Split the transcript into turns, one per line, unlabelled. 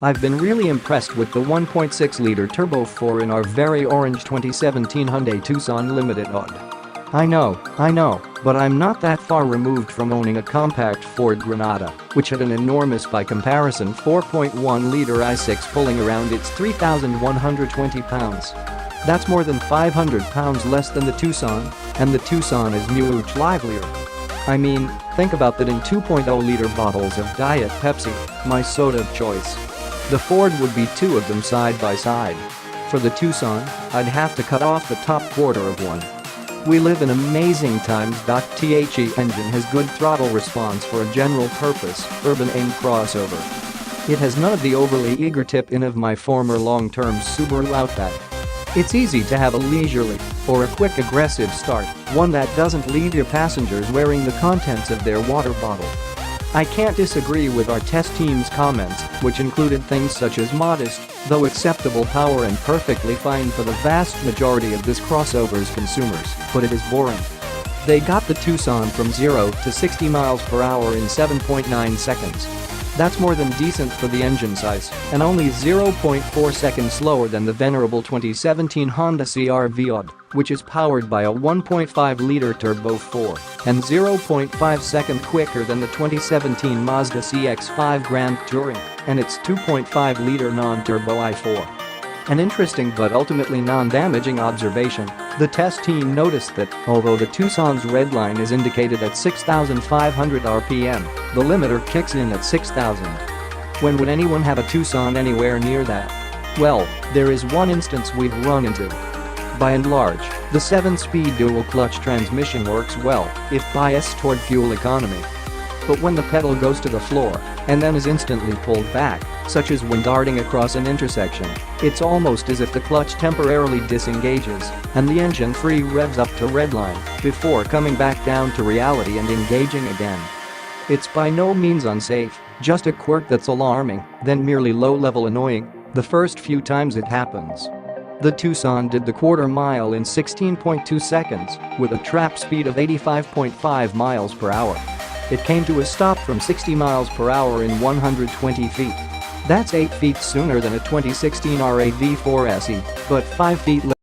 I've been really impressed with the 1.6-liter turbo 4 in our very orange 2017 Hyundai Tucson Limited AWD. I know, but I'm not that far removed from owning a compact Ford Granada, which had an enormous by comparison 4.1-liter i6 pulling around its 3,120 pounds. That's more than 500 pounds less than the Tucson, and the Tucson is muuuch livelier. I mean, think about that in 2.0-liter bottles of Diet Pepsi, my soda of choice. The Ford would be two of them side by side. For the Tucson, I'd have to cut off the top quarter of one. We live in amazing times. The engine has good throttle response for a general-purpose, urban-aimed crossover. It has none of the overly eager tip-in of my former long-term Subaru Outback. It's easy to have a leisurely or a quick aggressive start, one that doesn't leave your passengers wearing the contents of their water bottle. I can't disagree with our test team's comments, which included things such as modest, though acceptable power and perfectly fine for the vast majority of this crossover's consumers, but it is boring. They got the Tucson from 0 to 60 miles per hour in 7.9 seconds. That's more than decent for the engine size, and only 0.4 seconds slower than the venerable 2017 Honda CR-V AWD, which is powered by a 1.5-liter turbo 4, and 0.5 seconds quicker than the 2017 Mazda CX-5 Grand Touring and its 2.5-liter non-turbo i4. An interesting but ultimately non-damaging observation, the test team noticed that, although the Tucson's redline is indicated at 6,500 RPM, the limiter kicks in at 6,000. When would anyone have a Tucson anywhere near that? Well, there is one instance we've run into. By and large, the 7-speed dual-clutch transmission works well if biased toward fuel economy. But when the pedal goes to the floor and then is instantly pulled back, such as when darting across an intersection, it's almost as if the clutch temporarily disengages and the engine revs up to redline before coming back down to reality and engaging again. It's by no means unsafe, just a quirk that's alarming, then merely low-level annoying the first few times it happens. The Tucson did the quarter mile in 16.2 seconds with a trap speed of 85.5 miles per hour. It came to a stop from 60 miles per hour in 120 feet. That's 8 feet sooner than a 2016 RAV4 SE, but 5 feet later.